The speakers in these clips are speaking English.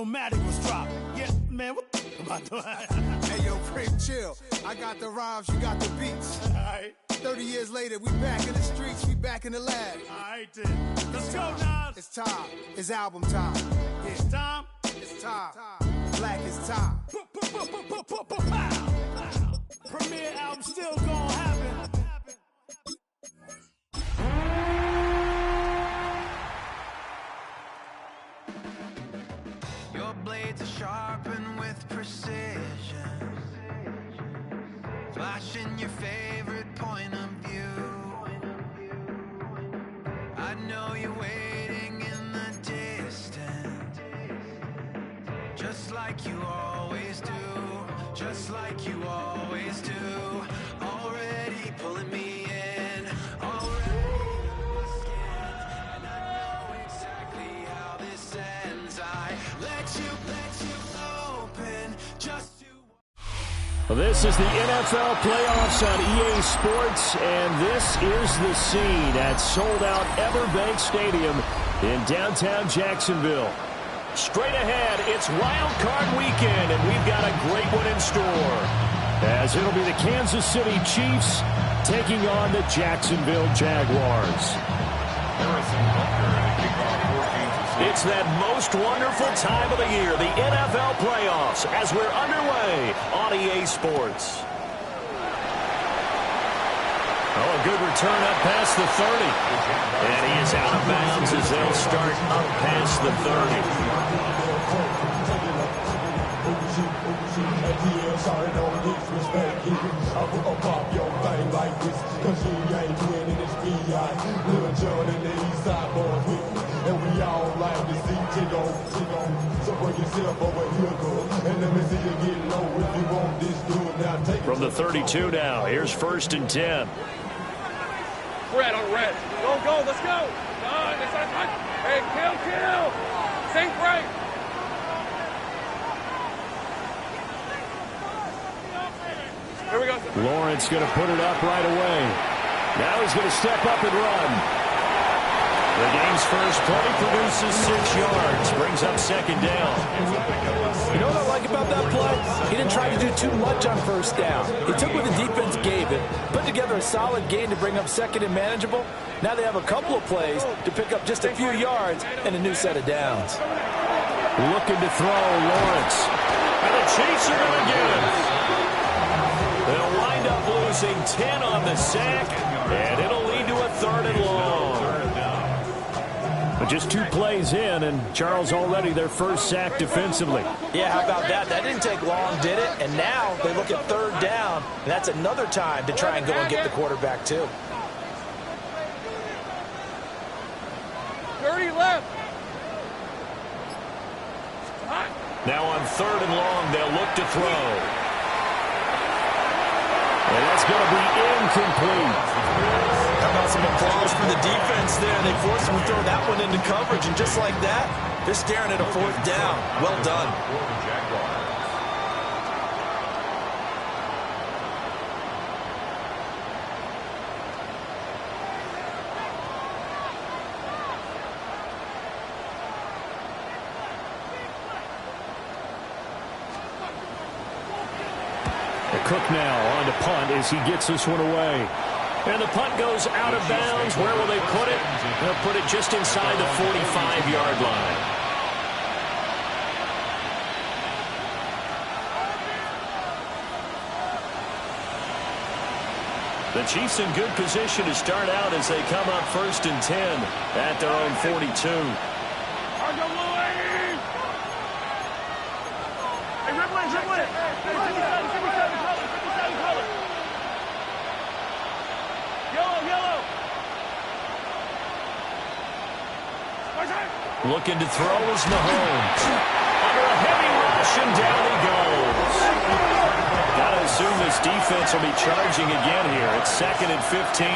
Illmatic was dropped. Yeah, man, what the about doing? Hey, yo, Prim, chill. I got the rhymes, you got the beats. All right. 30 years later, we back in the streets, we back in the lab. All right, then. Let's go, Nas. It's time. It's album time. Yeah. It's time. It's time. Black is time. Premiere album still gonna happen. Your blades are sharpened with precision, flashing your favorite point of view. I know you're waiting in the distance, just like you always do, just like you always do. Already pulling me in, already in my skin, and I know exactly how this ends. I let you open just to... Well, this is the NFL playoffs on EA Sports, and this is the scene at sold-out Everbank Stadium in downtown Jacksonville. Straight ahead, it's Wildcard weekend, and we've got a great one in store, as it'll be the Kansas City Chiefs taking on the Jacksonville Jaguars. It's that most wonderful time of the year, the NFL playoffs, as we're underway on EA Sports. Oh, a good return up past the 30. And he is out of bounds as they'll start up past the 30. From the 32 now, here's 1st and 10. Red on red. Go, let's go. Hey, kill. Think right. Here we go. Lawrence going to put it up right away. Now he's going to step up and run. The game's first play produces 6 yards, brings up 2nd down. You know what I like about that play? He didn't try to do too much on 1st down. He took what the defense gave him, put together a solid gain to bring up 2nd and manageable. Now they have a couple of plays to pick up just a few yards and a new set of downs. Looking to throw, Lawrence. And the Chiefs are going to get him. They'll wind up losing 10 on the sack, and it'll lead to a 3rd and long. But just 2 plays in, and Charles already their first sack defensively. Yeah, how about that? That didn't take long, did it? And now they look at 3rd down, and that's another time to try and go and get the quarterback, too. 30 left. Now on 3rd and long, they'll look to throw. And that's going to be incomplete. How about some applause for the defense there? They forced him to throw that one into coverage, and just like that, they're staring at a 4th down. Well done. Cook now on to punt as he gets this one away. And the punt goes out of bounds. Where will they put it? They'll put it just inside the 45-yard line. The Chiefs in good position to start out as they come up 1st and 10 at their own 42. Looking to throw is Mahomes. Under a heavy rush, and down he goes. Got to assume this defense will be charging again here. It's 2nd and 15.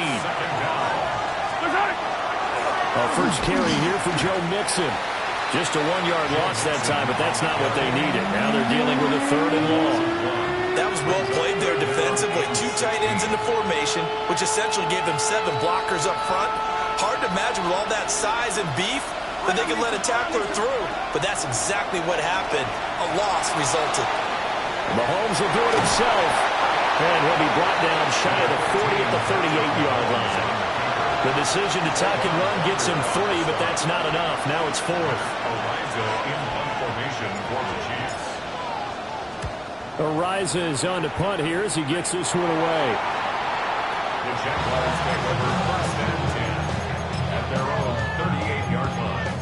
First carry here for Joe Mixon. Just a 1-yard loss that time, but that's not what they needed. Now they're dealing with a 3rd and long. That was well played there defensively. 2 tight ends in the formation, which essentially gave them 7 blockers up front. Hard to imagine with all that size and beef, that they can let a tackler through. But that's exactly what happened. A loss resulted. Mahomes will do it himself. And he'll be brought down shy of the 40 at the 38-yard line. The decision to tuck and run gets him 3, but that's not enough. Now it's 4th. Ariza in punt formation for the Chiefs. Ariza is on to punt here as he gets this one away. The Jaguars take over 1st and 10 at their own 38-yard line.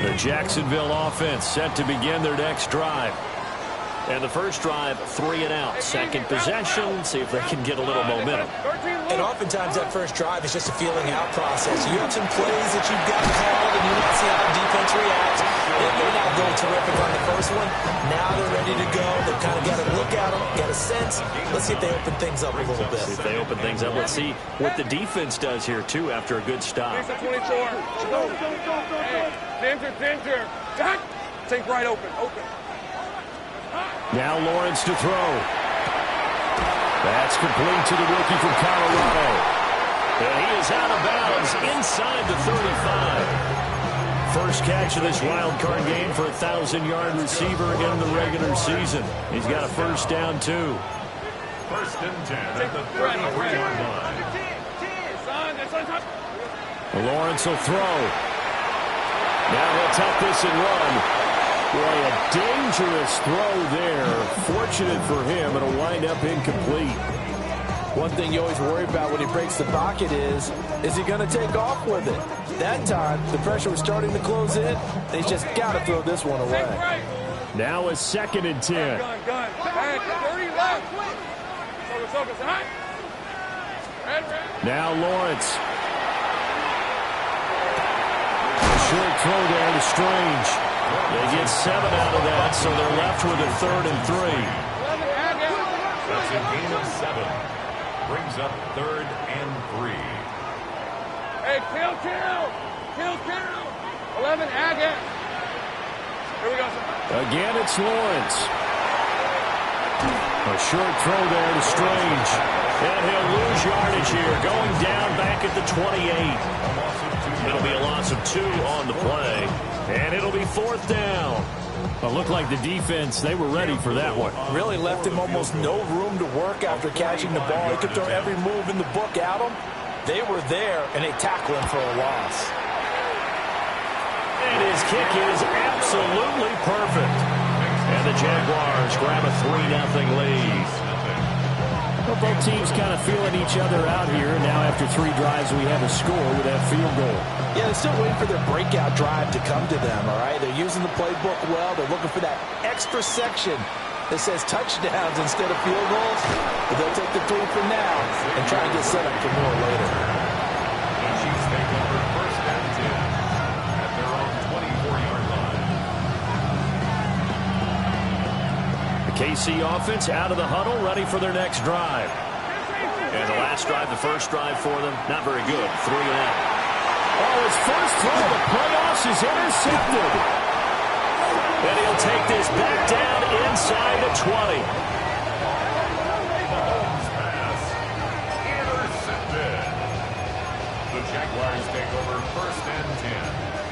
The Jacksonville offense set to begin their next drive. And the first drive, 3 and out. Second possession, see if they can get a little momentum. And oftentimes that first drive is just a feeling out process. You have some plays that you've got called, and you want to see how the defense reacts. It may not go terrific on the first one. Now they're ready to go. They've kind of got to look at them, get a sense. Let's see if they open things up a little bit. See if they open things up. Let's see what the defense does here, too, after a good stop. 24. Go. Hey, danger. Take right open. Now Lawrence to throw. That's complete to the rookie from Colorado. And he is out of bounds inside the 35. First catch of this wild card game for a 1,000-yard receiver in the regular season. He's got a first down, too. 1st and 10 at the 33-yard line. Lawrence will throw. Now he'll tuck this and run. Boy, a dangerous throw there. Fortunate for him, it'll wind up incomplete. One thing you always worry about when he breaks the pocket is he going to take off with it? That time, the pressure was starting to close in. They just got to throw this one away. Now a 2nd and 10. Gun. Back, 30 left. Focus. Now Lawrence. Short throw there to Strange. They get 7 out of that, so they're left with a 3rd and 3. That's a gain of 7. Brings up 3rd and 3. Hey, kill. 11, Agate. Here we go. Again, it's Lawrence. A short throw there to Strange. And he'll lose yardage here, going down back at the 28. It'll be a loss of 2 on the play. And it'll be 4th down. It looked like the defense, they were ready for that one. Really left him almost no room to work after catching the ball. He could throw every move in the book at him. They were there, and they tackle him for a loss. And his kick is absolutely perfect. And the Jaguars grab a 3-0 lead. Well, both teams kind of feeling each other out here. Now after 3 drives, we have a score with that field goal. Yeah, they're still waiting for their breakout drive to come to them, all right? They're using the playbook well. They're looking for that extra section that says touchdowns instead of field goals. But they'll take the 3 for now and try to get set up for more later. The Chiefs take over 1st and 10 at their own 24-yard line. The KC offense out of the huddle, ready for their next drive. And the last drive, the first drive for them, not very good. 3 and out. Oh, his first throw of the playoffs is intercepted. And he'll take this back down inside the 20. Mahomes pass intercepted. The Jaguars take over 1st and 10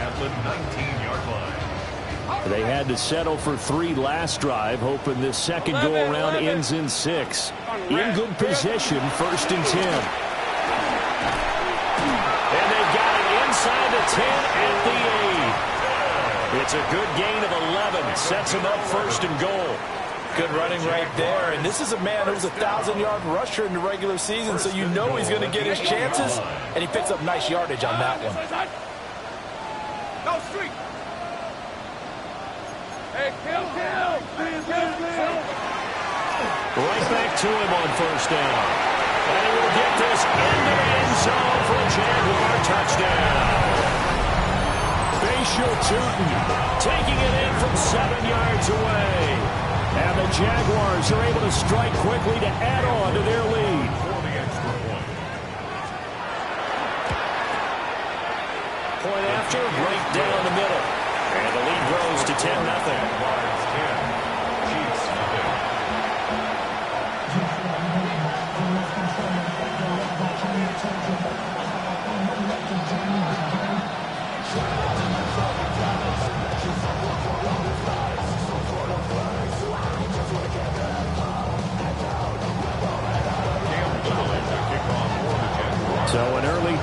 at the 19-yard line. They had to settle for 3 last drive, hoping this second go-around ends in 6. In good position, 1st and 10. And they've got it inside the 10 at the 8. It's a good gain of 11. Sets him up 1st and goal. Good running right there. And this is a man who's a 1,000-yard rusher in the regular season, so you know he's going to get his chances. And he picks up nice yardage on that one. No street. Hey, kill. Right back to him on 1st down. And he will get this into the end zone for a Jaguar touchdown. Facial Tootin taking it in from 7 yards away. And the Jaguars are able to strike quickly to add on to their lead. For the extra point. Point after, right down the middle. And the lead grows to 10-0. Jaguars 10, Chiefs nothing.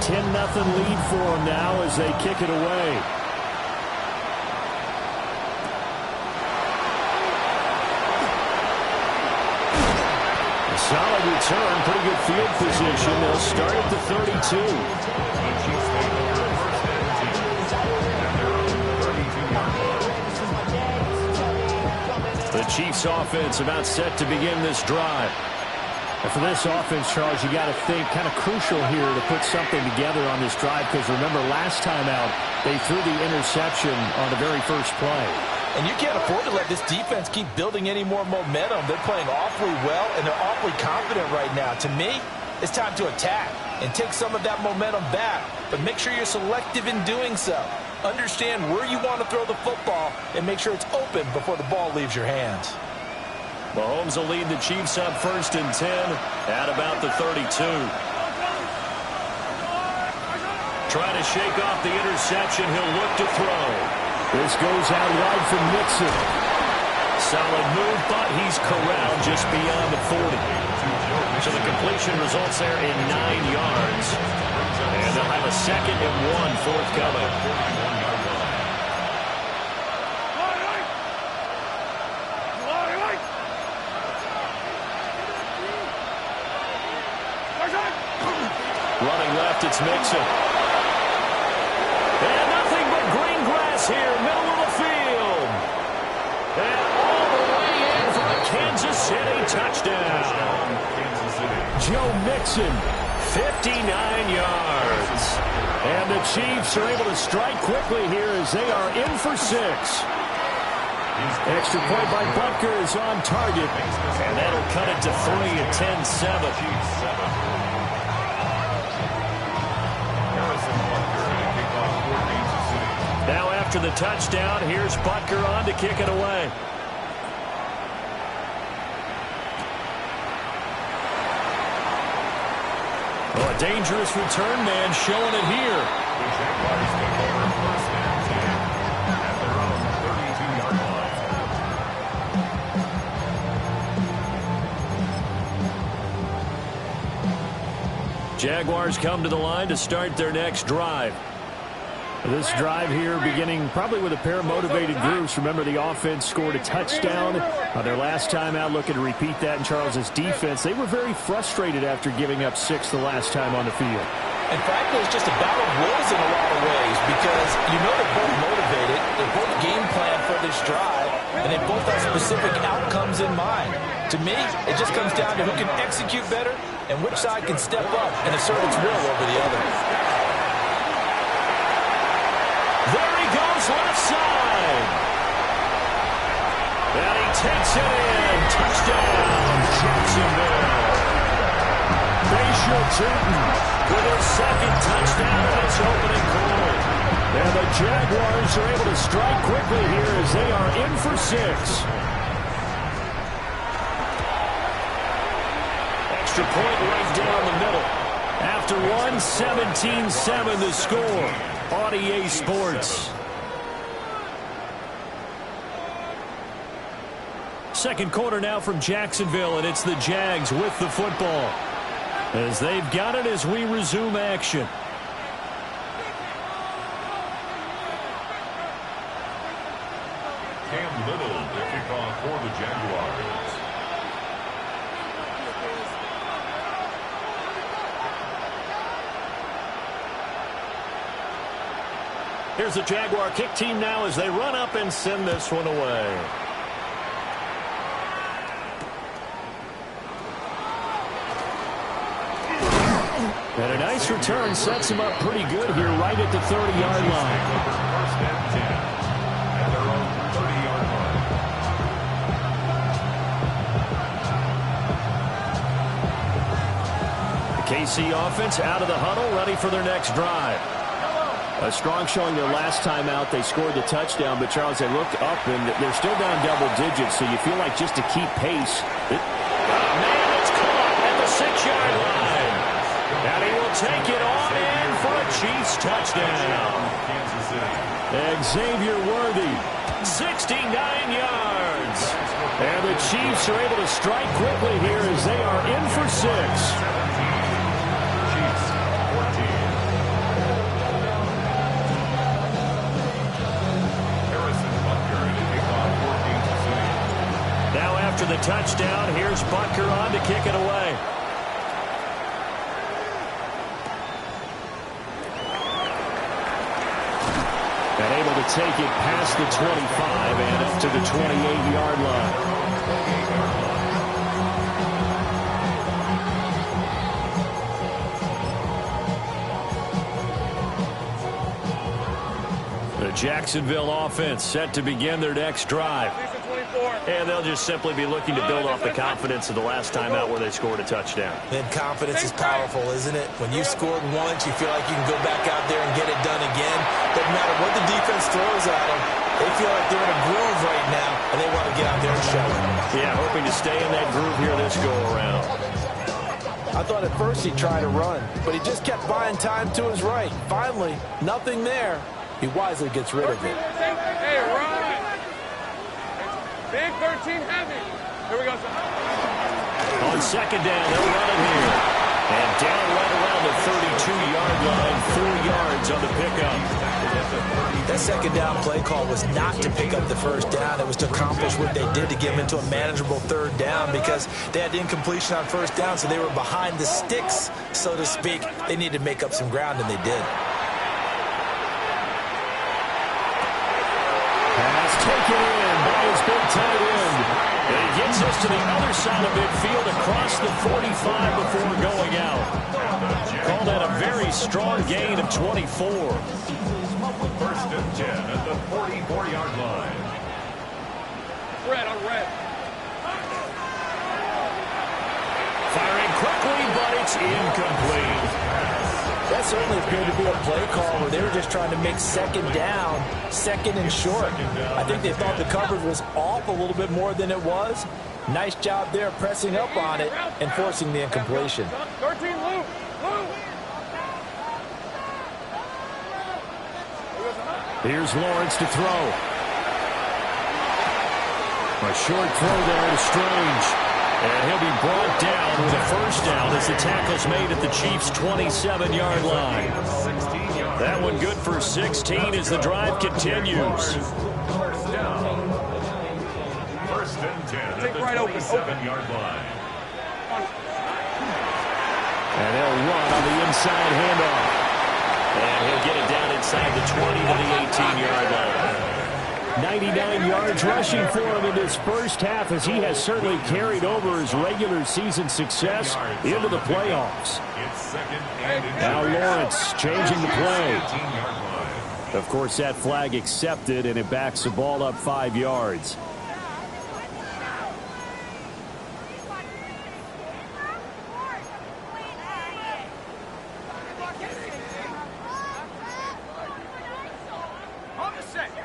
10-0 lead for them now as they kick it away. A solid return, pretty good field position. They'll start at the 32. The Chiefs offense about set to begin this drive. And for this offense, Charles, you got to think kind of crucial here to put something together on this drive, because remember last time out they threw the interception on the very first play. And you can't afford to let this defense keep building any more momentum. They're playing awfully well, and they're awfully confident right now. To me, it's time to attack and take some of that momentum back, but make sure you're selective in doing so. Understand where you want to throw the football and make sure it's open before the ball leaves your hands. Mahomes will lead the Chiefs up 1st and 10 at about the 32. Trying to shake off the interception. He'll look to throw. This goes out wide from Mixon. Solid move, but he's corralled just beyond the 40. So the completion results there in 9 yards. And they'll have a 2nd and 1 forthcoming. Running left, it's Mixon. And nothing but green grass here, middle of the field. And all the way in for the Kansas City touchdown. Joe Mixon, 59 yards. And the Chiefs are able to strike quickly here as they are in for 6. Extra point by Butker is on target. And that'll cut it to 3 at 10-7. Now after the touchdown, here's Butker on to kick it away. Oh, a dangerous return man showing it here. The Jaguars take over 1st and 10 at their own 32-yard line. Jaguars come to the line to start their next drive. This drive here beginning probably with a pair of motivated groups. Remember, the offense scored a touchdown their last time out. Looking to repeat that in Charles's defense. They were very frustrated after giving up 6 the last time on the field. And frankly, it's just a battle of wills in a lot of ways, because you know they're both motivated, they're both game plan for this drive, and they both have specific outcomes in mind. To me, it just comes down to who can execute better and which side can step up and assert its will over the other. There he goes, left side. And he takes it in. Touchdown, Jacksonville. Bayshaw Turton with his 2nd touchdown in this opening quarter. And the Jaguars are able to strike quickly here as they are in for 6. Extra point right down the middle. After 1, 17-7 the score on EA Sports. Second quarter now from Jacksonville, and it's the Jags with the football as they've got it as we resume action. Cam Little to kick off for the Jaguars. Here's the Jaguar kick team now as they run up and send this one away. And a nice return sets him up pretty good here right at the 30-yard line. 1st and 10 at their own 30-yard line. The KC offense out of the huddle, ready for their next drive. A strong showing their last time out. They scored the touchdown, but Charles, they look up and they're still down double digits, so you feel like just to keep pace. Man, it's caught at the 6-yard line. And he will take it on in for a Chiefs touchdown. Xavier Worthy, 69 yards. And the Chiefs are able to strike quickly here as they are in for 6. Chiefs 14. after the touchdown. Here's Butker on to kick it away. And able to take it past the 25 and up to the 28-yard line. The Jacksonville offense set to begin their next drive. And they'll just simply be looking to build off the confidence of the last time out where they scored a touchdown. And confidence is powerful, isn't it? When you scored once, you feel like you can go back out there and get it done again. Doesn't matter what the defense throws at them. They feel like they're in a groove right now, and they want to get out there and show it. Yeah, hoping to stay in that groove here this go-around. I thought at first he'd try to run, but he just kept buying time to his right. Finally, nothing there. He wisely gets rid of it. Hey, run! Big 13 heavy. Here we go. On second down, they'll run it here. And down right around the 32-yard line, 4 yards on the pickup. That second down play call was not to pick up the first down. It was to accomplish what they did to get them into a manageable third down because they had incompletion on first down, so they were behind the sticks, so to speak. They needed to make up some ground, and they did. Pass taken in by his big tight end. And he gets us to the other side of midfield across the 45 before going out. Called that a very strong gain of 24. First and 10 at the 44-yard line. Red on red. Firing quickly, but it's incomplete. That certainly appeared to be a play call where they were just trying to make second down, second and short. I think they thought the coverage was off a little bit more than it was. Nice job there pressing up on it and forcing the incompletion. 13 loop. Here's Lawrence to throw. A short throw there to Strange. And he'll be brought down with a first down as the tackle's made at the Chiefs' 27-yard line. That one good for 16 as the drive continues. First down. First and 10 at the 27-yard line. And they'll run on the inside handoff. And he'll get it down inside the 20 to the 18-yard line. 99 yards rushing for him in this first half as he has certainly carried over his regular season success into the playoffs. Now Lawrence changing the play. Of course, that flag accepted, and it backs the ball up 5 yards.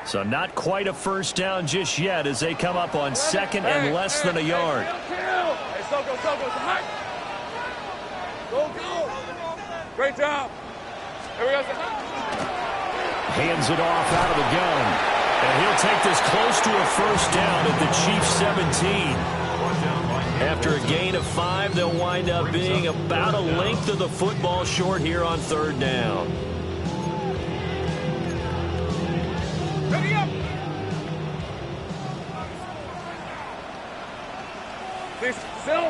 So not quite a first down just yet as they come up on second and less than a yard. Hey, go. Go. Great job. Here we go. Hands it off out of the gun. And he'll take this close to a first down at the Chiefs' 17. After a gain of 5, they'll wind up being about a length of the football short here on third down. Ready up.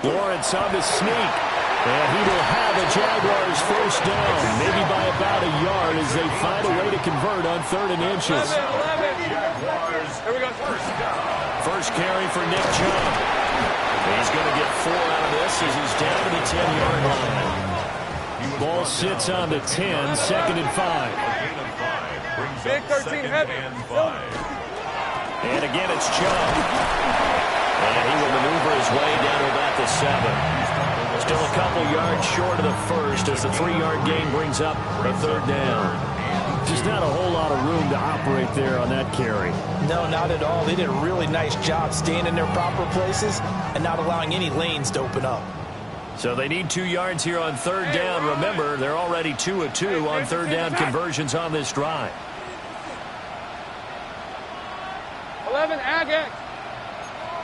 Lawrence on the sneak. And he will have the Jaguars first down, maybe by about a yard as they find a way to convert on third and inches. 11. Here we go. First down. First carry for Nick Chubb. He's going to get 4 out of this as he's down to the 10-yard line. Ball sits on the 10, second and 5. Big 13 heavy. And again, it's Chubb. And he will maneuver his way down to about the 7. Still a couple yards short of the first as the 3-yard gain brings up a third down. Just not a whole lot of room to operate there on that carry. No, not at all. They did a really nice job staying in their proper places and not allowing any lanes to open up. So they need 2 yards here on third down. Remember, they're already 2 of 2 on third down conversions on this drive. 11, Agate.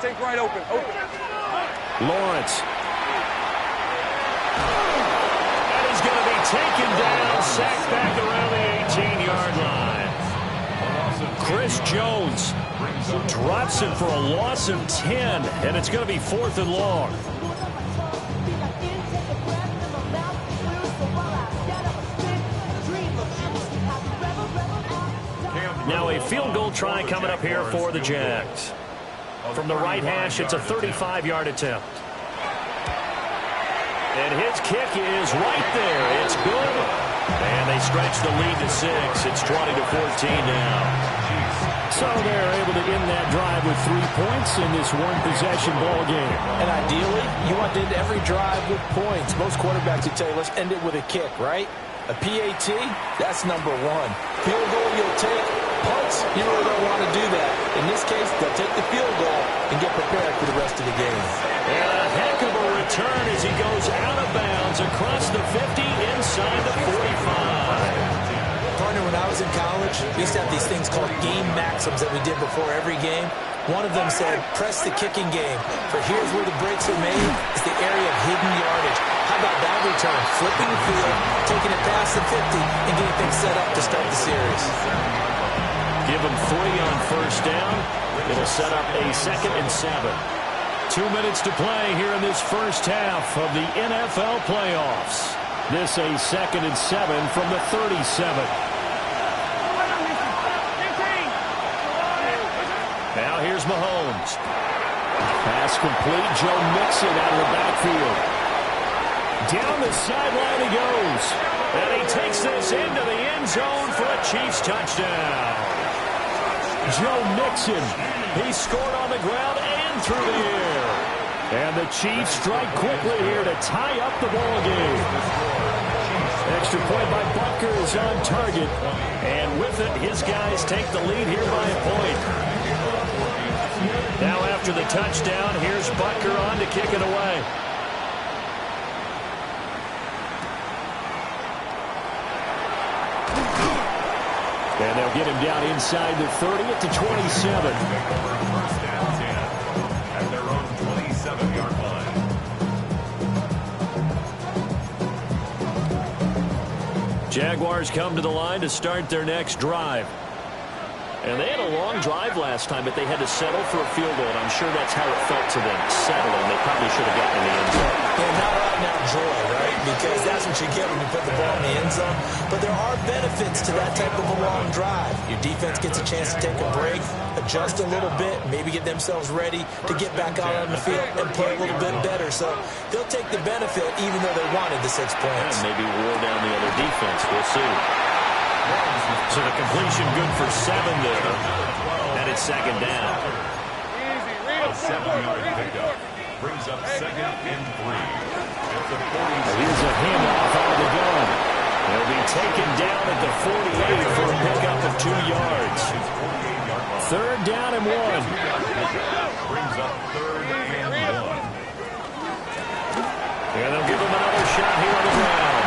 Take right open. Lawrence. That is going to be taken down, sacked back around the 18-yard line. Chris Jones drops it for a loss of 10, and it's going to be 4th and long. Now a field goal try coming up here for the Jags. From the right hash, it's a 35-yard attempt. And his kick is right there. It's good. And they stretch the lead to 6. It's 20-14 now. So they're able to end that drive with 3 points in this one-possession ball game. And ideally, you want to end every drive with points. Most quarterbacks would tell you, let's end it with a kick, right? A PAT, that's number 1. Field goal you'll take. Punts, you really don't want to do that. In this case, they'll take the field goal and get prepared for the rest of the game. And a heck of a return as he goes out of bounds across the 50 inside the 45. Partner, when I was in college, we used to have these things called game maxims that we did before every game. One of them said, press the kicking game. For here's where the breaks are made. It's the area of hidden yardage. How about that return? Flipping the field, taking it past the 50, and getting things set up to start the series. Give them 3 on first down. It'll set up a 2nd and 7. 2 minutes to play here in this first half of the NFL playoffs. This a 2nd and 7 from the 37. Now here's Mahomes. Pass complete. Joe Mixon out of the backfield. Down the sideline he goes. And he takes this into the end zone for a Chiefs touchdown. Joe Mixon, he scored on the ground and through the air. And the Chiefs strike quickly here to tie up the ball game. Extra point by Butker is on target. And with it, his guys take the lead here by a point. Now after the touchdown, here's Butker on to kick it away. And they'll get him down inside the 30 at the 27. First and 10 at their own 27-yard line. Jaguars come to the line to start their next drive. And they had a long drive last time, but they had to settle for a field goal, and I'm sure that's how it felt to them, settling. They probably should have gotten in the end zone. Yeah, not right now, joy, right? Because that's what you get when you put the ball in the end zone. But there are benefits to that type of a long drive. Your defense gets a chance to take a break, adjust a little bit, maybe get themselves ready to get back out on the field and play a little bit better. So they'll take the benefit even though they wanted the 6 points. And maybe wore down the other defense. We'll see. So the completion good for 7 there. And it's 2nd down. A 7-yard pickup brings up 2nd and 3. At the 40. Here's a handoff out of the gun. They'll be taken down at the 48 for a pickup of 2 yards. 3rd down and 1. Brings up 3rd and 1. And they'll give him another shot here on the ground.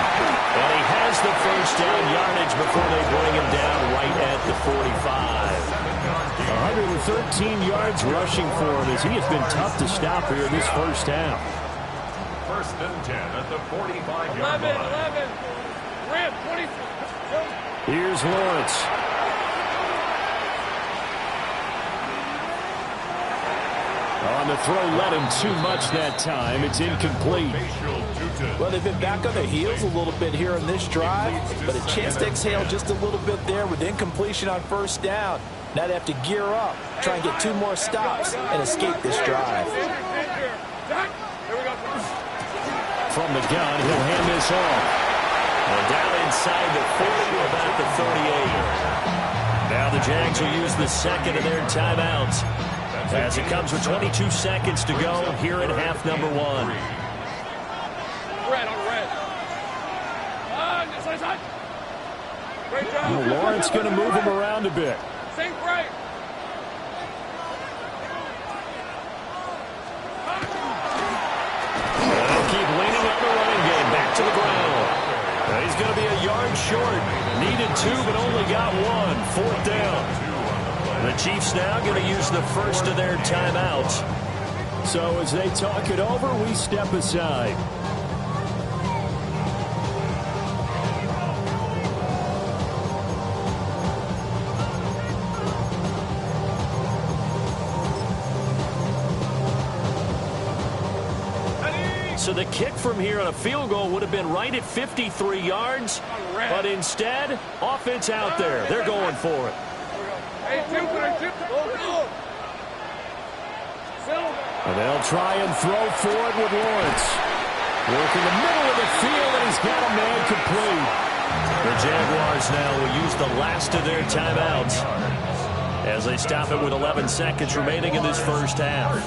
And he has the first down yardage before they bring him down right at the 45. 113 yards rushing for him as he has been tough to stop here in this first half. 1st and 10 at the 45-yard line. 11. Rip, 20. Here's Lawrence. On the throw, led him too much that time. It's incomplete. Well, they've been back on their heels a little bit here in this drive, but a chance to exhale just a little bit there with incompletion on first down. Now they have to gear up, try and get 2 more stops, and escape this drive. From the gun, he'll hand this off. And down inside the 40, about the 38. Now the Jags will use the 2nd of their timeouts as it comes with 22 seconds to go here in half number 1. Red on red. Side. Great job. Well, Lawrence going to move him around a bit. Same right. They'll keep leaning on the running game. Back to the ground. He's going to be a yard short. Needed 2, but only got 1. 4th down. The Chiefs now going to use the first of their timeouts. So as they talk it over, we step aside. So the kick from here on a field goal would have been right at 53 yards. But instead, offense out there. They're going for it. And they'll try and throw for it with Lawrence. Working the middle of the field, and he's got a man complete. The Jaguars now will use the last of their timeouts as they stop it with 11 seconds remaining in this first half.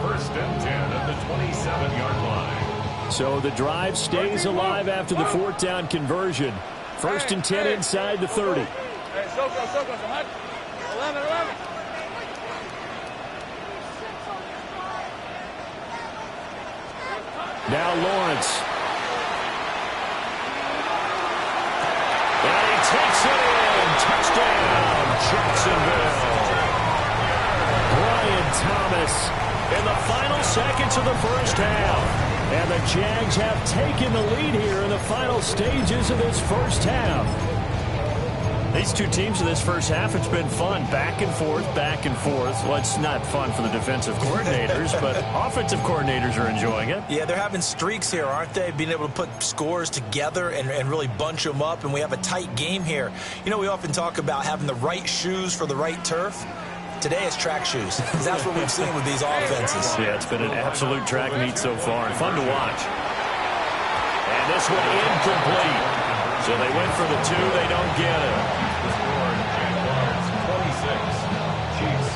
First and 10 at the 27-yard line. So the drive stays alive after the fourth down conversion. First and 10 inside the 30. Now Lawrence. And he takes it in. Touchdown, Jacksonville. Brian Thomas in the final seconds of the first half. And the Jags have taken the lead here in the final stages of this first half. These two teams in this first half, it's been fun. Back and forth, back and forth. Well, it's not fun for the defensive coordinators, but offensive coordinators are enjoying it. Yeah, they're having streaks here, aren't they? Being able to put scores together and really bunch them up, and we have a tight game here. You know, we often talk about having the right shoes for the right turf. Today it's track shoes. That's what we've seen with these offenses. Yeah, it's been an absolute track meet so far. Fun to watch. And this one incomplete. So they went for the two. They don't get it. Jaguars 26, Chiefs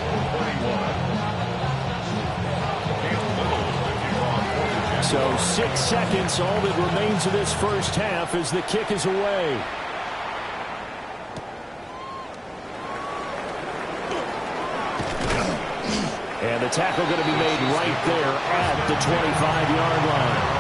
41. So 6 seconds, all that remains of this first half as the kick is away. And the tackle going to be made right there at the 25-yard line.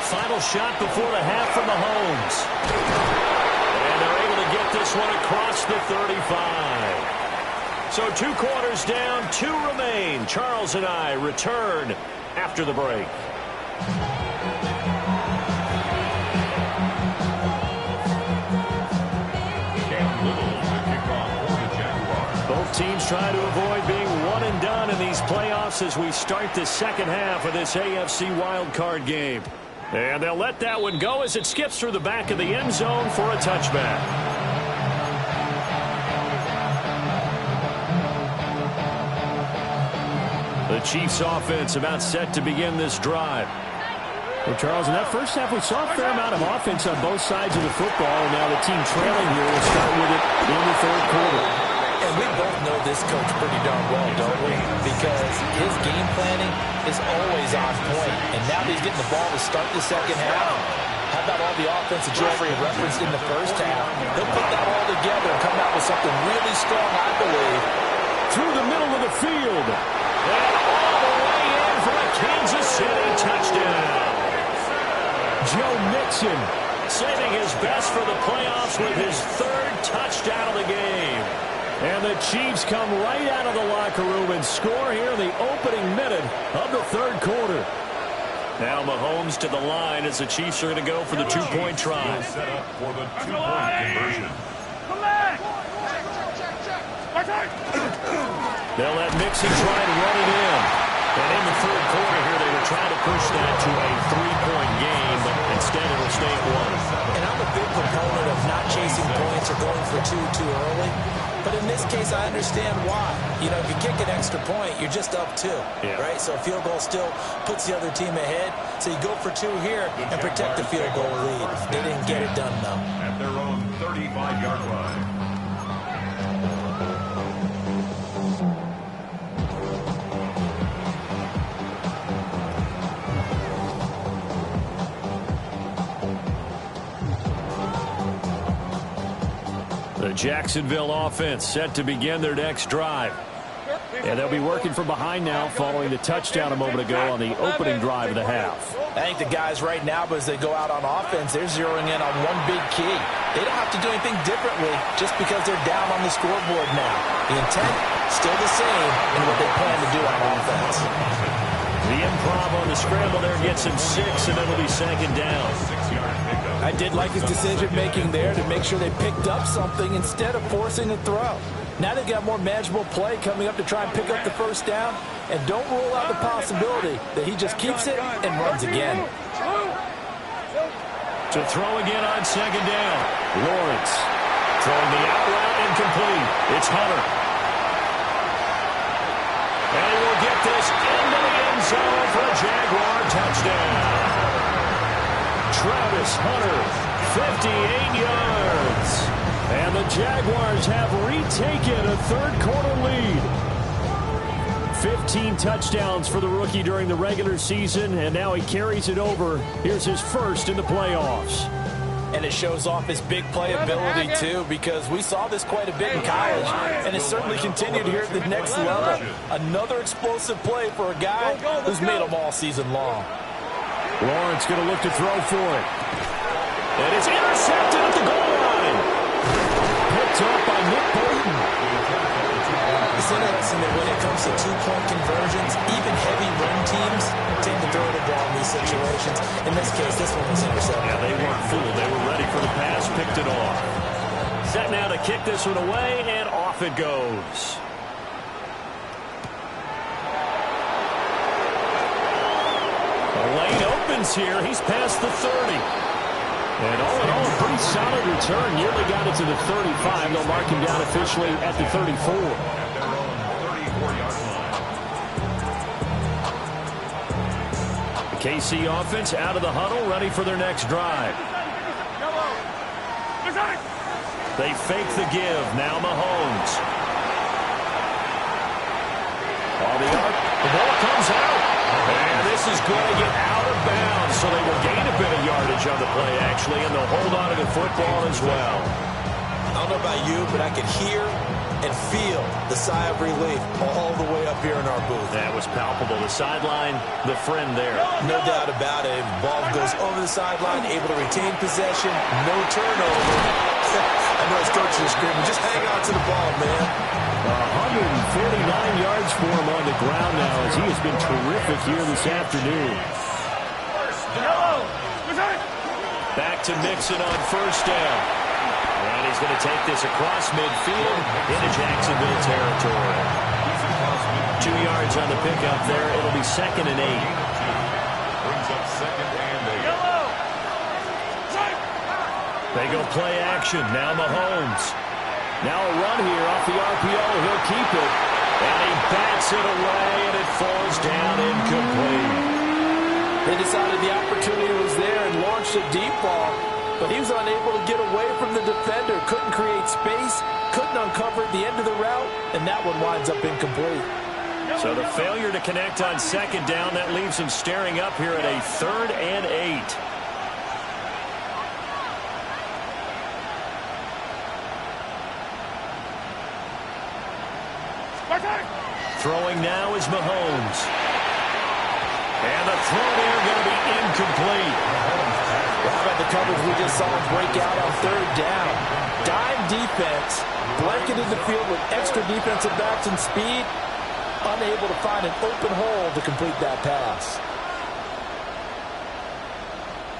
Final shot before the half from Mahomes. And they're able to get this one across the 35. So 2 quarters down, 2 remain. Charles and I return after the break. Both teams try to avoid being one and done in these playoffs as we start the second half of this AFC wildcard game. And they'll let that one go as it skips through the back of the end zone for a touchback. The Chiefs offense about set to begin this drive. Well, Charles, in that first half, we saw a fair amount of offense on both sides of the football, and now the team trailing here will start with it in the third quarter. And we both know this coach pretty darn well, don't we? Because his game planning is always on point. And now that he's getting the ball to start the second half, how about all the offense that Jeffrey had referenced in the first half? He'll put that all together and come out with something really strong, I believe. Through the middle of the field. And all the way in for a Kansas City touchdown. Joe Mixon saving his best for the playoffs with his 3rd touchdown of the game. And the Chiefs come right out of the locker room and score here in the opening minute of the third quarter. Now Mahomes to the line as the Chiefs are going to go for the 2-point try. Set up for the 2-point conversion. They'll let Mixon try and run it in. And in the third quarter here, they were trying to push that to a 3-point game, but instead it'll stay at 1. And I'm a big proponent of not chasing points or going for 2 too early. But in this case, I understand why. You know, if you kick an extra point, you're just up 2, right? So a field goal still puts the other team ahead. So you go for 2 here and protect the field goal lead. They didn't get it done, though. At their own 35-yard line. The Jacksonville offense set to begin their next drive. And they'll be working from behind now following the touchdown a moment ago on the opening drive of the half. I think the guys right now, as they go out on offense, they're zeroing in on one big key. They don't have to do anything differently just because they're down on the scoreboard now. The intent, still the same in what they plan to do on offense. The improv on the scramble there gets him 6, and it'll be second down. I did like his decision-making there to make sure they picked up something instead of forcing a throw. Now they've got more manageable play coming up to try and pick up the first down, and don't rule out the possibility that he just keeps it and runs again. To throw again on second down. Lawrence throwing the out route incomplete. It's Hunter. And he will get this into the end zone for a Jaguar touchdown. Travis Hunter, 58 yards. And the Jaguars have retaken a third-quarter lead. 15 touchdowns for the rookie during the regular season, and now he carries it over. Here's his first in the playoffs. And it shows off his big playability, too, because we saw this quite a bit in college, and it's certainly continued here at the next level. Another explosive play for a guy who's made them all season long. Lawrence going to look to throw for it. And it's intercepted at the goal line. Picked up by Nick Bolton. It's interesting that when it comes to two-point conversions, even heavy run teams tend to throw the ball in these situations. In this case, this one was intercepted. Yeah, they weren't fooled. They were ready for the pass, picked it off. Set now to kick this one away, and off it goes. The lane opens here. He's past the 30. And all in all, a pretty solid return. Nearly got it to the 35. They'll mark him down officially at the 34. The KC offense out of the huddle, ready for their next drive. They fake the give. Now Mahomes. On the arc, the ball comes out. And this is going to get out of bounds, so they will gain a bit of yardage on the play, actually, and they'll hold on to the football as well. I don't know about you, but I could hear and feel the sigh of relief all the way up here in our booth. That was palpable. The sideline, the friend there. No doubt about it. Ball goes over the sideline, able to retain possession, no turnover. I know his coach is screaming, just hang on to the ball, man. 149 yards for him on the ground now as he has been terrific here this afternoon. Back to Mixon on first down. And he's going to take this across midfield into Jacksonville territory. 2 yards on the pickup there. It'll be 2nd and 8. Brings up 2nd and 8. They go play action. Now Mahomes. Now a run here off the RPO. He'll keep it. And he bats it away, and it falls down incomplete. They decided the opportunity was there and launched a deep ball, but he was unable to get away from the defender. Couldn't create space, couldn't uncover the end of the route, and that one winds up incomplete. So the failure to connect on second down, that leaves him staring up here at a 3rd and 8. Throwing now is Mahomes. And the throw there going to be incomplete. How about the coverage we just saw break out on 3rd down? Dime defense, blanketed the field with extra defensive backs and speed, unable to find an open hole to complete that pass.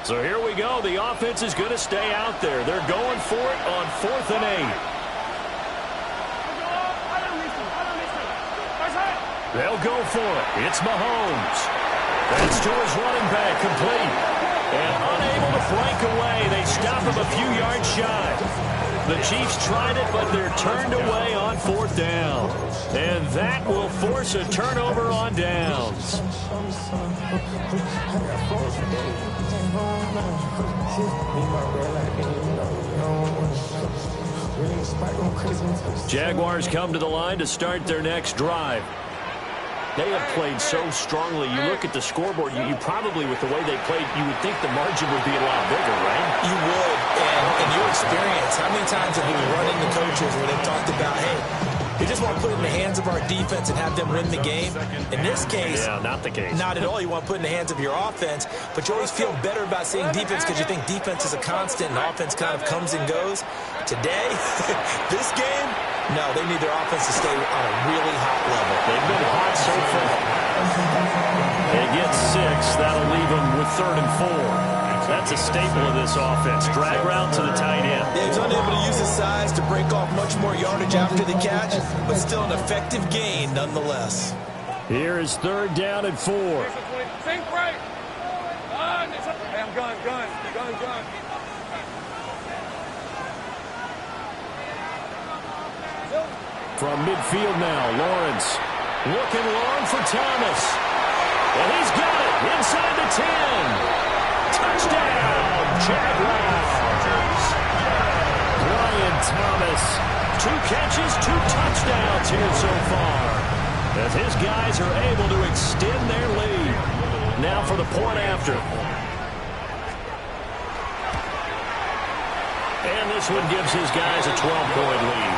So here we go. The offense is going to stay out there. They're going for it on 4th and 8. They'll go for it. It's Mahomes. That's to his running back, complete. And unable to flank away. They stop him a few yards shy. The Chiefs tried it, but they're turned away on 4th down. And that will force a turnover on downs. Jaguars come to the line to start their next drive. They have played so strongly. You look at the scoreboard, you probably, with the way they played, you would think the margin would be a lot bigger, right? You would. And in your experience, how many times have you run into coaches where they've talked about, hey, You just want to put it in the hands of our defense and have them win the game. In this case, yeah, not the case. Not at all. You want to put it in the hands of your offense, but you always feel better about seeing defense because you think defense is a constant and offense kind of comes and goes. Today, this game, no, they need their offense to stay on a really hot level. They've been hot so far. They get 6. That'll leave them with 3rd and 4. That's a staple of this offense. Drag route to the tight end. Yeah, he's unable to use his size to break off much more yardage after the catch, but still an effective gain nonetheless. Here is 3rd down and 4. Think right. Hey, I'm gun. From midfield now, Lawrence looking long for Thomas. And he's got it inside the 10. Touchdown, Jaguars. Brian Thomas, 2 catches, 2 touchdowns here so far, as his guys are able to extend their lead. Now for the point after. And this one gives his guys a 12-point lead.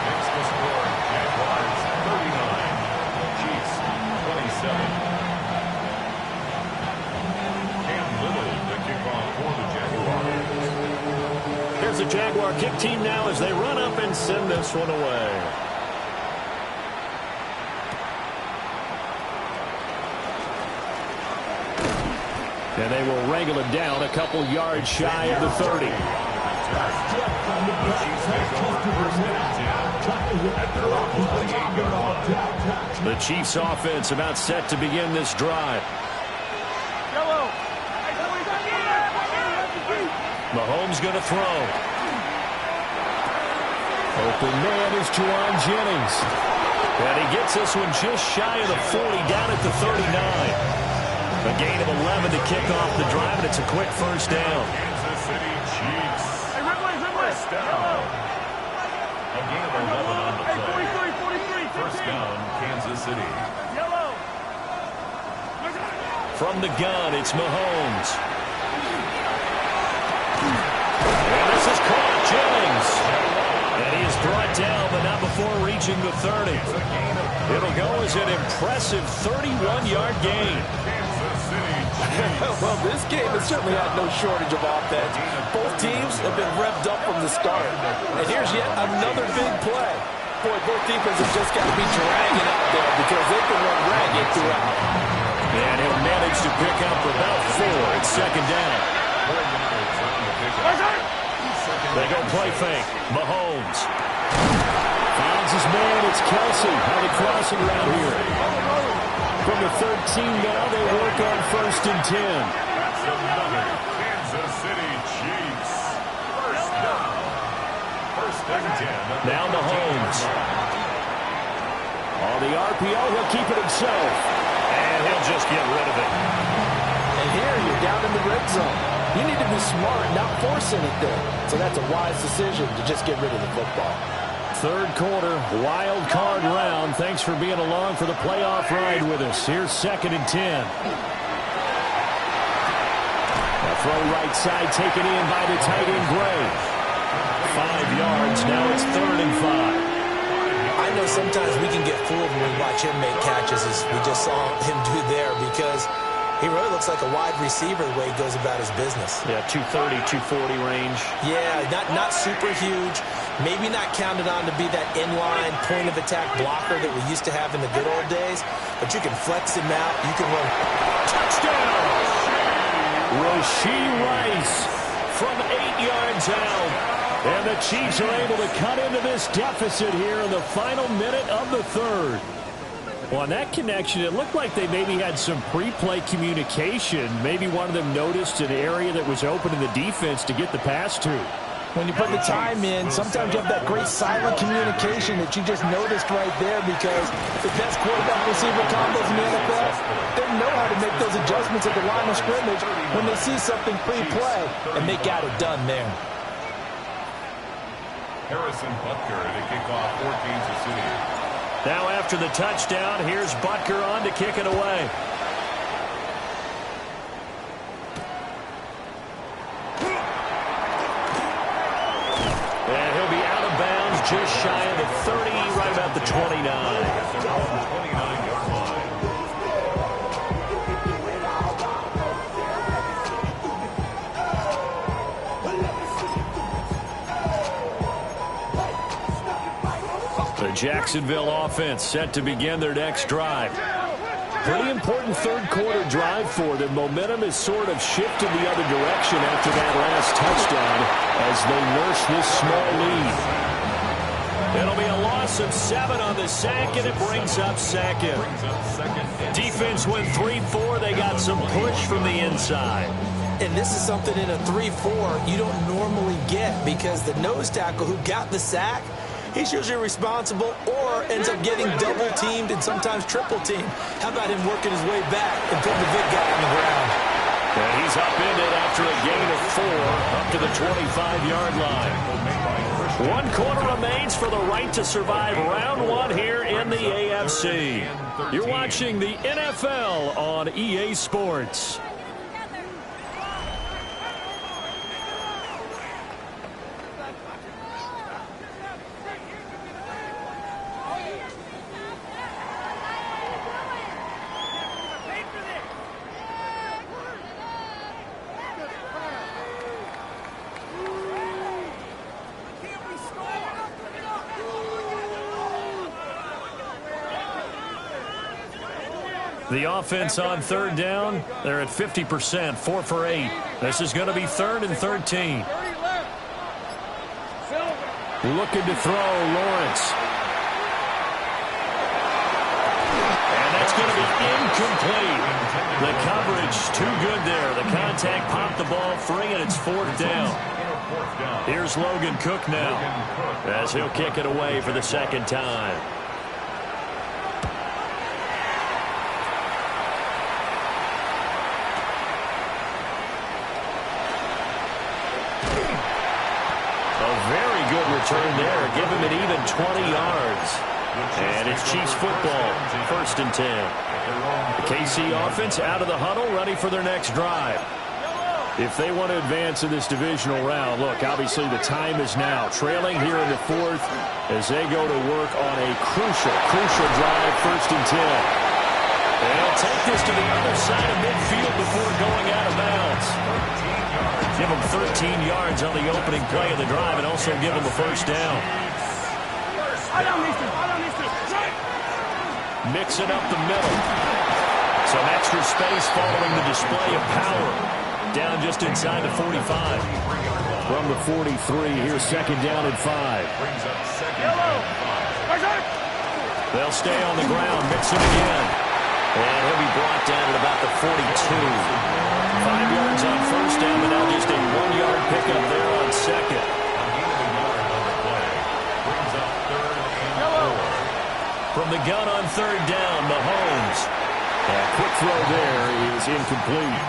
Makes the score Jaguars 39, Chiefs 27. Here's the Jaguar kick team now as they run up and send this one away. And they will wrangle it down a couple yards shy of the 30. The Chiefs offense about set to begin this drive. Mahomes going to throw. Open man is Juwan Jennings. And he gets this one just shy of the 40, down at the 39. A gain of 11 to kick off the drive, and it's a quick first down. Kansas City Chiefs. First down. A gain of 11 on the play. First down, Kansas City. From the gun, it's Mahomes. And this is caught, Jennings. And he is brought down, but not before reaching the 30. It'll go as an impressive 31-yard gain. Well, this game has certainly had no shortage of offense. Both teams have been revved up from the start. And here's yet another big play. Boy, both defenses just got to be dragging out there because they can run ragged throughout. And he'll manage to pick up about 4 at 2nd down. They go play fake. Mahomes finds his man. It's Kelsey. How they crossing around here? From the 13 now, they work on 1st and 10. That's another Kansas City Chiefs. First down. 1st and 10. Now Mahomes. On the RPO, he'll keep it himself. And he'll just get rid of it. And here you're down in the red zone. You need to be smart, not force anything. So that's a wise decision to just get rid of the football. 3rd quarter, wild card round. Thanks for being along for the playoff ride with us. Here's 2nd and 10. A throw right side taken in by the tight end Gray. 5 yards. Now it's 3rd and 5. I know sometimes we can get fooled when we watch him make catches, as we just saw him do there, because he really looks like a wide receiver the way he goes about his business. Yeah, 230, 240 range. Yeah, not super huge. Maybe not counted on to be that inline point-of-attack blocker that we used to have in the good old days, but you can flex him out. You can run. Touchdown! Rashee Rice from 8 yards out. And the Chiefs are able to cut into this deficit here in the final minute of the 3rd. Well, on that connection, it looked like they maybe had some pre-play communication. Maybe one of them noticed an area that was open in the defense to get the pass to. When you put the time in, sometimes you have that great silent communication that you just noticed right there, because the best quarterback-receiver combos in the NFL, they know how to make those adjustments at the line of scrimmage when they see something pre-play, and they got it done there. Harrison Butker to kick off for Kansas City. Now after the touchdown, here's Butker on to kick it away. And he'll be out of bounds just shy of the 30, right about the 29. The Jacksonville offense set to begin their next drive. Pretty important third-quarter drive for them. Momentum has sort of shifted the other direction after that last touchdown as they nurse this small lead. It'll be a loss of 7 on the sack, and it brings up second. Defense went 3-4. They got some push from the inside. And this is something in a 3-4 you don't normally get because the nose tackle who got the sack, he's usually responsible or ends up getting double-teamed and sometimes triple-teamed. How about him working his way back and putting the big guy on the ground? And he's upended after a gain of 4 up to the 25-yard line. 1 quarter remains for the right to survive round 1 here in the AFC. You're watching the NFL on EA Sports. The offense on third down, they're at 50%, 4 for 8. This is going to be 3rd and 13. Looking to throw, Lawrence. And that's going to be incomplete. The coverage too good there. The contact popped the ball free, and it's 4th down. Here's Logan Cook now as he'll kick it away for the 2nd time. Return there, give him an even 20 yards. And it's Chiefs football, 1st and 10. The KC offense out of the huddle, ready for their next drive. If they want to advance in this divisional round, look, obviously the time is now. Trailing here in the 4th as they go to work on a crucial drive, 1st and 10. They'll take this to the other side of midfield before going out of bounds. Give them 13 yards on the opening play of the drive and also give them a 1st down. Mix it up the middle. Some extra space following the display of power. Down just inside the 45. From the 43, here's 2nd down and 5. They'll stay on the ground, mix it again. And he'll be brought down at about the 42. 5 yards on 1st down, but now just a 1-yard pickup there on 2nd. From the gun on 3rd down, Mahomes. Quick throw there is incomplete.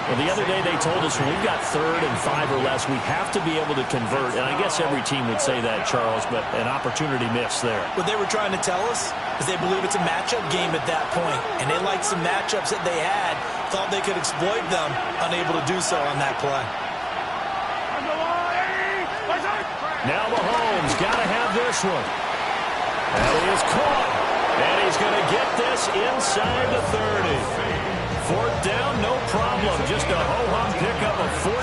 Well, the other day they told us when we've got 3rd and 5 or less, we have to be able to convert. And I guess every team would say that, Charles, but an opportunity missed there. What they were trying to tell us is they believe it's a matchup game at that point. And they liked some matchups that they had, thought they could exploit them, unable to do so on that play. Now Mahomes got to have this one. And he is caught. And he's going to get this inside the 30. 4th down, no problem. Just a ho-hum pickup of 14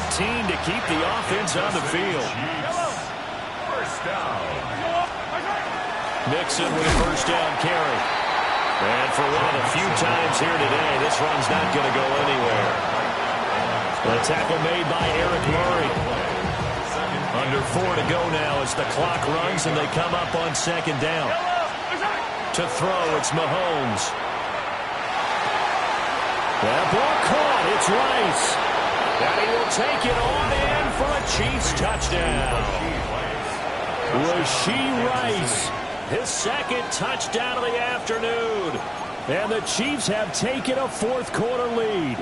to keep the offense on the field. First down. Mixon with a 1st down carry. And for one of the few times here today, this run's not going to go anywhere. The tackle made by Eric Murray. Under 4 to go now as the clock runs and they come up on 2nd down. To throw, it's Mahomes. That ball caught, it's Rice. And he will take it on in for a Chiefs touchdown. Rashee Rice, his 2nd touchdown of the afternoon. And the Chiefs have taken a 4th quarter lead.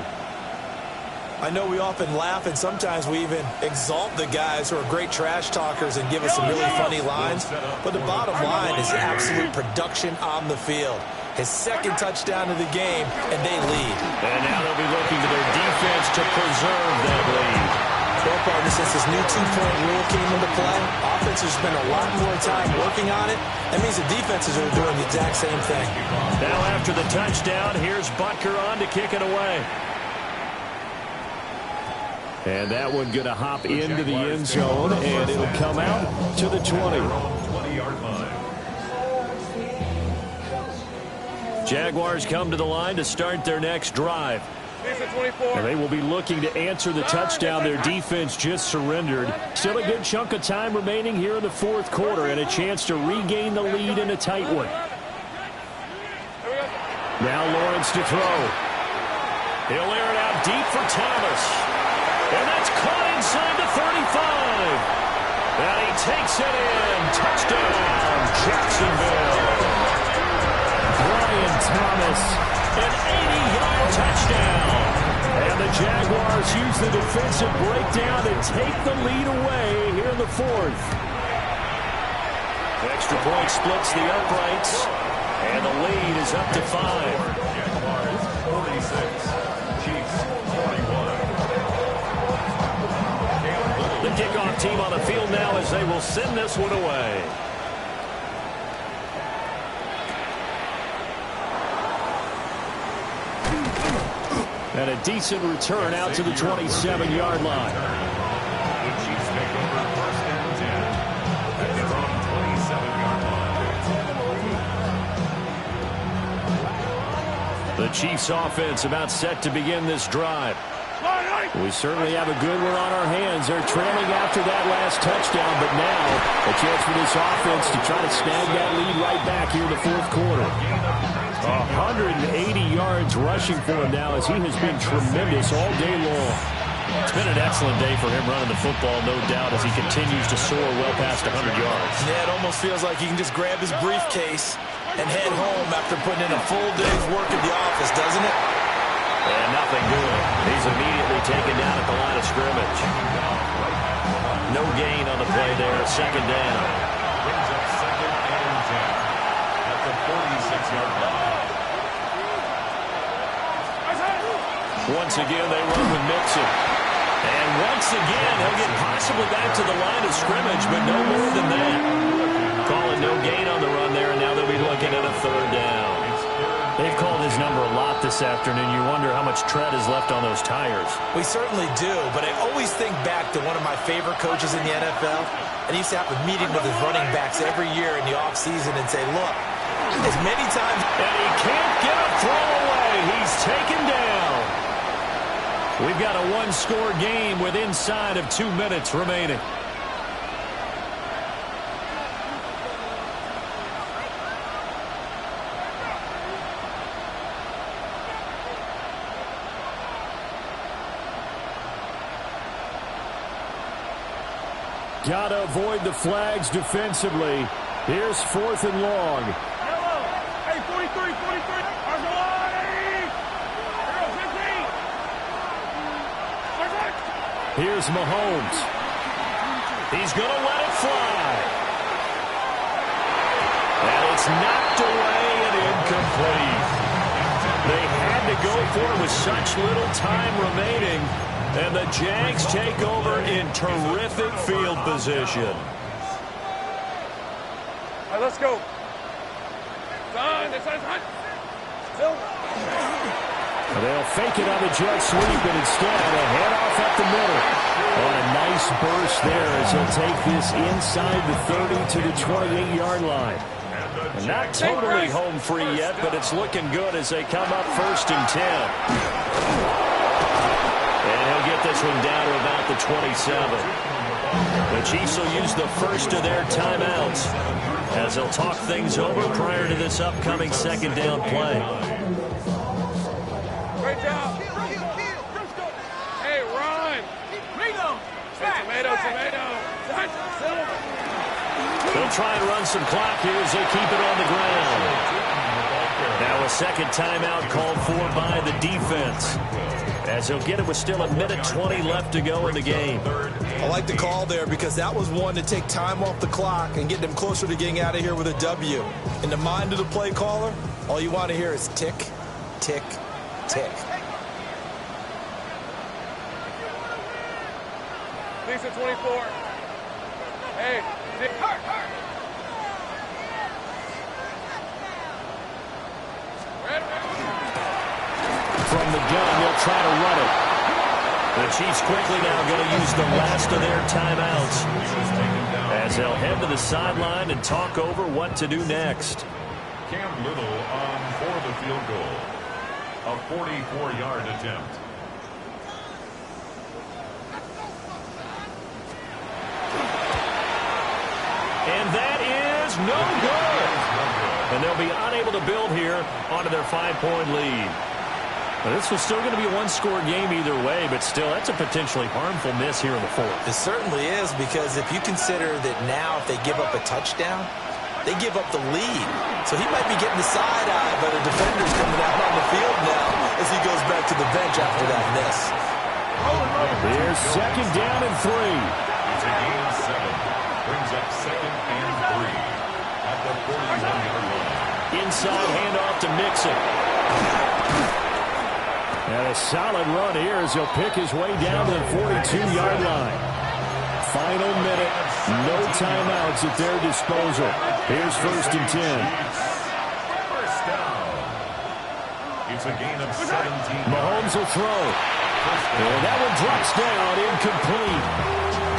I know we often laugh and sometimes we even exalt the guys who are great trash talkers and give us some really funny lines. But the bottom line is absolute production on the field. His 2nd touchdown of the game, and they lead. And now they'll be looking to their defense to preserve that lead. So far, since this new two-point rule came into play, offenses spend a lot more time working on it. That means the defenses are doing the exact same thing. Now after the touchdown, here's Butker on to kick it away. And that one going to hop into the end zone, and it'll come out to the 20. 20-yard line. Jaguars come to the line to start their next drive. And they will be looking to answer the touchdown their defense just surrendered. Still a good chunk of time remaining here in the fourth quarter and a chance to regain the lead in a tight one. Now Lawrence to throw. He'll air it out deep for Thomas. And that's caught inside the 35. And he takes it in. Touchdown, Jacksonville. Brian Thomas, an 80-yard touchdown. And the Jaguars use the defensive breakdown to take the lead away here in the fourth. Extra point splits the uprights, and the lead is up to 5. Jaguars 46, Chiefs 41. The kickoff team on the field now as they will send this one away. And a decent return out to the 27-yard line. The Chiefs take over first and 10 at their own 27-yard line. The Chiefs offense about set to begin this drive. We certainly have a good one on our hands. They're trailing after that last touchdown, but now a chance for this offense to try to snag that lead right back here in the fourth quarter. 180 yards rushing for him now as he has been tremendous all day long. It's been an excellent day for him running the football, no doubt, as he continues to soar well past 100 yards. Yeah, it almost feels like he can just grab his briefcase and head home after putting in a full day's work at the office, doesn't it? And nothing doing. He's immediately taken down at the line of scrimmage. No gain on the play there, second down. Brings up second and 10 at the 46-yard line. Once again, they run with Mixon. And once again, he'll get possibly back to the line of scrimmage, but no more than that. Calling no gain on the run there, and now they'll be looking at a third down. They've called his number a lot this afternoon. You wonder how much tread is left on those tires. We certainly do, but I always think back to one of my favorite coaches in the NFL, and he used to have a meeting with his running backs every year in the offseason and say, look, as many times... And he can't get a throw away. He's taken down. We've got a one-score game with inside of 2 minutes remaining. Got to avoid the flags defensively. Here's 4th and long. Hey, 43, 43. Here's Mahomes. He's going to let it fly. And it's knocked away and incomplete. They had to go for it with such little time remaining. And the Jags take over in terrific field position. All right, let's go. They'll fake it on the jet sweep, and instead a handoff up the middle. On a nice burst there as he'll take this inside the 30 to the 28-yard line. And not totally home free yet, but it's looking good as they come up 1st and 10. And he'll get this one down to about the 27. The Chiefs will use the first of their timeouts as they'll talk things over prior to this upcoming second down play. Great job. Hey, run. Tomato, tomato. They'll try and run some clock here as they keep it on the ground. Now a second timeout called for by the defense, as they'll get it with still 1:20 left to go in the game. I like the call there because that was one to take time off the clock and get them closer to getting out of here with a W. In the mind of the play caller, all you want to hear is tick, tick, tick. Lisa 24. Hey, hurt. From the gun, they'll try to run it. The Chiefs quickly now going to use the last of their timeouts as they'll head to the sideline and talk over what to do next. Cam Little on for the field goal. A 44-yard attempt. And that is no good. And they'll be unable to build here onto their 5-point lead. Well, this was still going to be a one-score game either way, but still, that's a potentially harmful miss here in the fourth. It certainly is, because if you consider that now if they give up a touchdown, they give up the lead. So he might be getting the side eye, but a defender's coming out on the field now as he goes back to the bench after that miss. Here's second down and 3. It's a gain of 7. Brings up second and 3 at the 41-yard line. Inside handoff to Mixon. And a solid run here as he'll pick his way down to the 42-yard line. Final minute, no timeouts at their disposal. Here's first and 10. First down. It's a gain of 17. Mahomes will throw. And that one drops down, incomplete.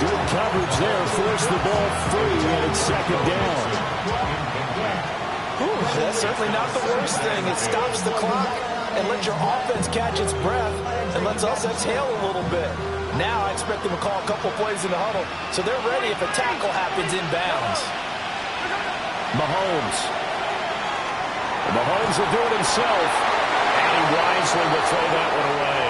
Good coverage there, forced the ball free, and it's second down. That's certainly not the worst thing. It stops the clock and lets your offense catch its breath and lets us exhale a little bit. Now I expect them to call a couple plays in the huddle so they're ready if a tackle happens inbounds. Mahomes will do it himself, and he wisely will throw that one away.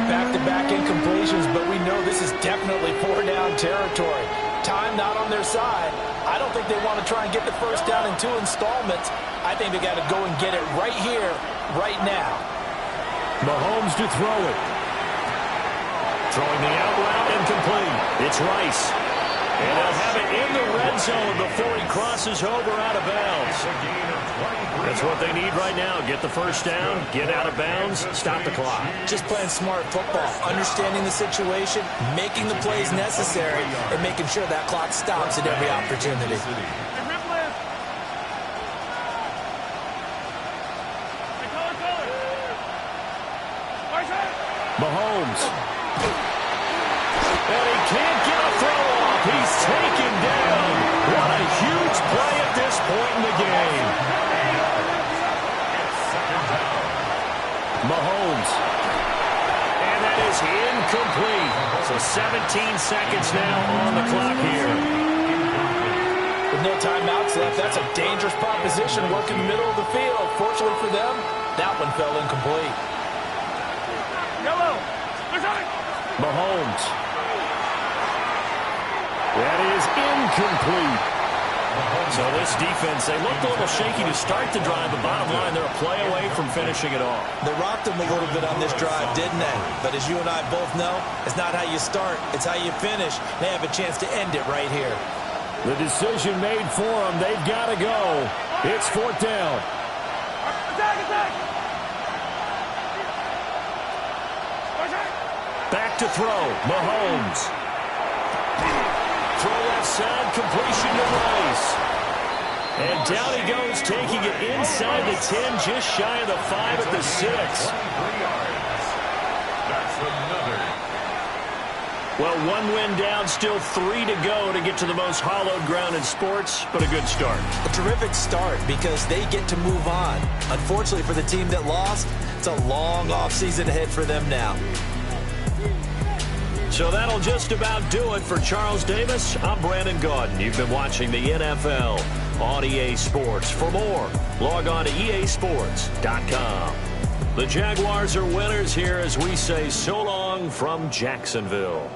Back-to-back incompletions, but we know this is definitely 4-down territory. Time not on their side. I don't think they want to try and get the first down in 2 installments. I think they got to go and get it right here, right now. Mahomes to throw it. Throwing the out route, incomplete. It's Rice. And they'll have it in the red zone before he crosses over out of bounds. That's what they need right now. Get the first down, get out of bounds, stop the clock. Just playing smart football, understanding the situation, making the plays necessary, and making sure that clock stops at every opportunity. Mahomes. And he can't get a throw off. He's taken down. What a huge play at this point in the game. Mahomes. And that is incomplete. So 17 seconds now on the clock here. With no timeouts left, that's a dangerous proposition working the middle of the field. Fortunately for them, that one fell incomplete. Mahomes. That is incomplete. So this defense, they looked a little shaky to start the drive, but bottom line, they're a play away from finishing it off. They rocked them a little bit on this drive, didn't they? But as you and I both know, it's not how you start, it's how you finish. They have a chance to end it right here. The decision made for them. They've got to go. It's fourth down. Attack! Back to throw. Mahomes. Throw left side. Completion to Rice. And down he goes, taking it inside the 10, just shy of the 5 at the 6. That's another. Well, one win down, still 3 to go to get to the most hallowed ground in sports, but a good start. A terrific start because they get to move on. Unfortunately for the team that lost, it's a long offseason ahead for them now. So that'll just about do it for Charles Davis. I'm Brandon Gaudin. You've been watching the NFL on EA Sports. For more, log on to easports.com. The Jaguars are winners here as we say so long from Jacksonville.